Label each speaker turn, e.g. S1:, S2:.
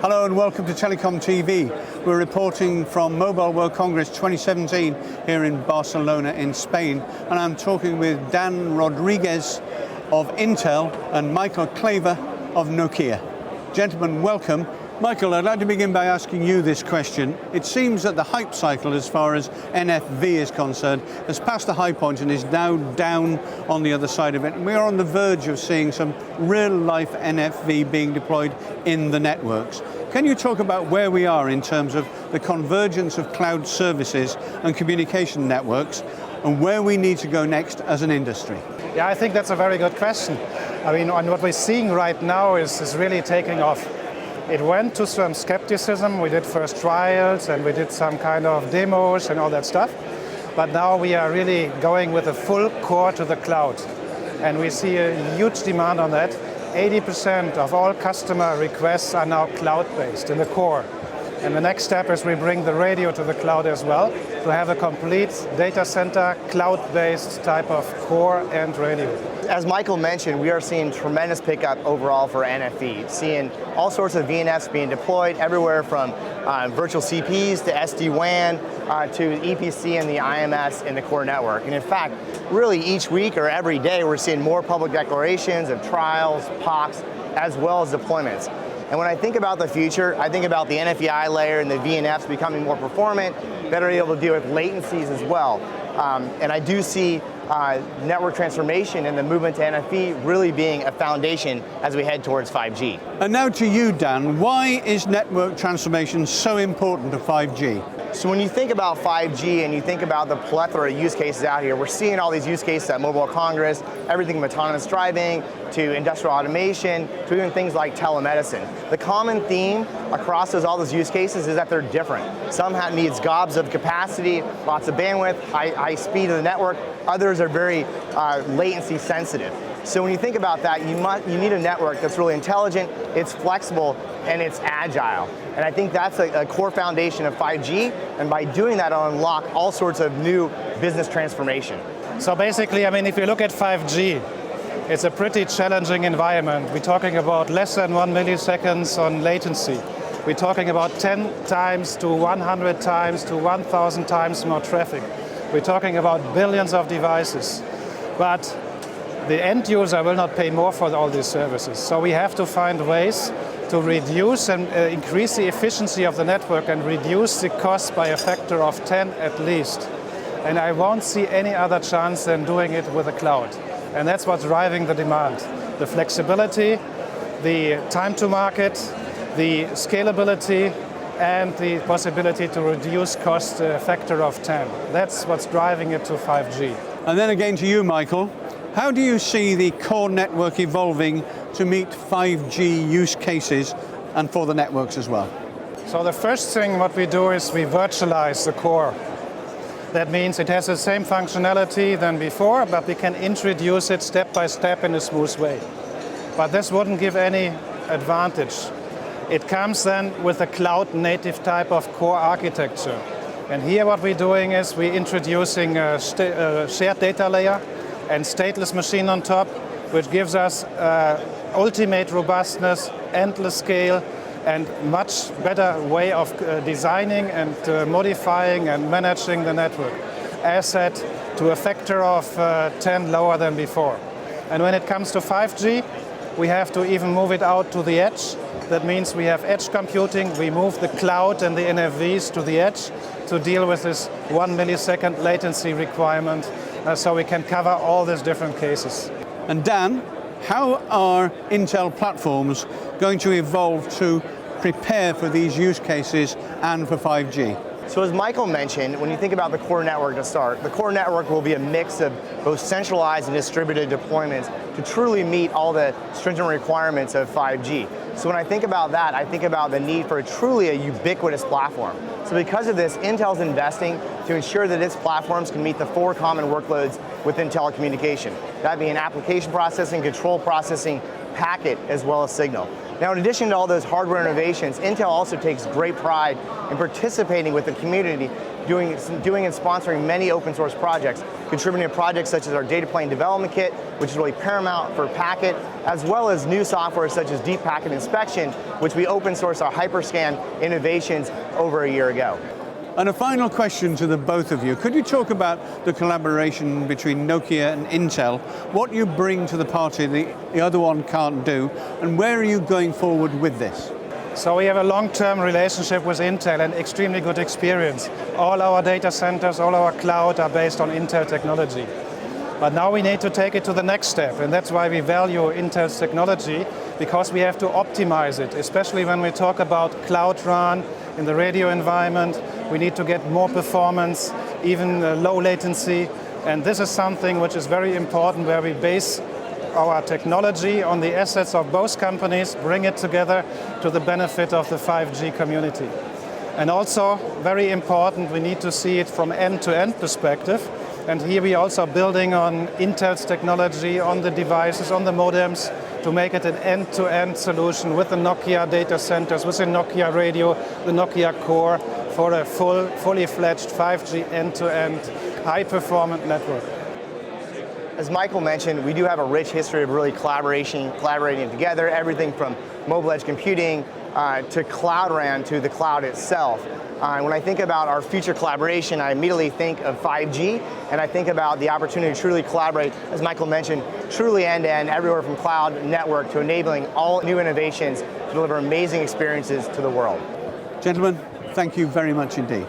S1: Hello and welcome to TelecomTV. We're reporting from Mobile World Congress 2017 here in Barcelona in Spain, and I'm talking with Dan Rodriguez of Intel and Michael Claver of Nokia. Gentlemen, welcome. Michael, I'd like to begin by asking you this question. It seems that the hype cycle as far as NFV is concerned has passed the high point and is now down on the other side of it. And we are on the verge of seeing some real-life NFV being deployed in the networks. Can you talk about where we are in terms of the convergence of cloud services and communication networks and where we need to go next as an industry?
S2: Yeah, I think that's a very good question. I mean, what we're seeing right now is really taking off. It went to some skepticism. We did first trials and we did some kind of demos and all that stuff. But now we are really going with a full core to the cloud. And we see a huge demand on that. 80% of all customer requests are now cloud-based in the core. And the next step is we bring the radio to the cloud as well to have a complete data center, cloud-based type of core and radio.
S3: As Michael mentioned, we are seeing tremendous pickup overall for NFV, seeing all sorts of VNFs being deployed everywhere from virtual CPs to SD-WAN to EPC and the IMS in the core network. And in fact, really each week or every day, we're seeing more public declarations of trials, POCs, as well as deployments. And when I think about the future, I think about the NFVI layer and the VNFs becoming more performant, better able to deal with latencies as well. And I do see network transformation and the movement to NFV really being a foundation as we head towards 5G.
S1: And now to you, Dan, why is network transformation so important to 5G?
S3: So when you think about 5G and you think about the plethora of use cases out here, we're seeing all these use cases at Mobile World Congress, everything from autonomous driving to industrial automation to even things like telemedicine. The common theme across all those use cases is that they're different. Some needs gobs of capacity, lots of bandwidth, high speed of the network. Others are very latency sensitive. So when you think about that, you need a network that's really intelligent, it's flexible, and it's agile. And I think that's a core foundation of 5G, and by doing that, it'll unlock all sorts of new business transformation.
S2: So basically, I mean, if you look at 5G, it's a pretty challenging environment. We're talking about less than 1 milliseconds on latency. We're talking about 10 times to 100 times to 1,000 times more traffic. We're talking about billions of devices. But the end user will not pay more for all these services. So we have to find ways to reduce and increase the efficiency of the network and reduce the cost by a factor of 10 at least. And I won't see any other chance than doing it with the cloud. And that's what's driving the demand. The flexibility, the time to market, the scalability, and the possibility to reduce cost a factor of 10. That's what's driving it to 5G.
S1: And then again to you, Michael. How do you see the core network evolving to meet 5G use cases and for the networks as well?
S2: So the first thing what we do is we virtualize the core. That means it has the same functionality than before, but we can introduce it step by step in a smooth way. But this wouldn't give any advantage. It comes then with a cloud-native type of core architecture. And here what we're doing is we're introducing a shared data layer and stateless machine on top, which gives us ultimate robustness, endless scale, and much better way of designing and modifying and managing the network. As said, to a factor of 10 lower than before. And when it comes to 5G, we have to even move it out to the edge. That means we have edge computing. We move the cloud and the NFVs to the edge to deal with this 1 millisecond latency requirement, so we can cover all these different cases.
S1: And Dan, how are Intel platforms going to evolve to prepare for these use cases and for 5G?
S3: So as Michael mentioned, when you think about the core network to start, the core network will be a mix of both centralized and distributed deployments to truly meet all the stringent requirements of 5G. So when I think about that, I think about the need for truly a ubiquitous platform. So because of this, Intel's investing to ensure that its platforms can meet the 4 common workloads within telecommunication. That being application processing, control processing, packet, as well as signal. Now, in addition to all those hardware innovations, Intel also takes great pride in participating with the community, doing and sponsoring many open source projects, contributing to projects such as our data plane development kit, which is really paramount for Packet, as well as new software such as deep packet inspection, which we open source our HyperScan innovations over a year ago.
S1: And a final question to the both of you. Could you talk about the collaboration between Nokia and Intel, what you bring to the party the other one can't do, and where are you going forward with this?
S2: So we have a long-term relationship with Intel and extremely good experience. All our data centers, all our cloud are based on Intel technology. But now we need to take it to the next step, and that's why we value Intel's technology, because we have to optimize it, especially when we talk about cloud run in the radio environment. We need to get more performance, even low latency, and this is something which is very important, where we base our technology on the assets of both companies, bring it together to the benefit of the 5G community. And also, very important, we need to see it from end-to-end perspective. And here we also building on Intel's technology, on the devices, on the modems, to make it an end-to-end solution with the Nokia data centers, with the Nokia radio, the Nokia core, for a fully fledged 5G end-to-end high-performance network.
S3: As Michael mentioned, we do have a rich history of really collaborating together, everything from mobile edge computing to Cloud RAN to the cloud itself. When I think about our future collaboration, I immediately think of 5G, and I think about the opportunity to truly collaborate, as Michael mentioned, truly end-to-end, everywhere from cloud network to enabling all new innovations to deliver amazing experiences to the world.
S1: Gentlemen, thank you very much indeed.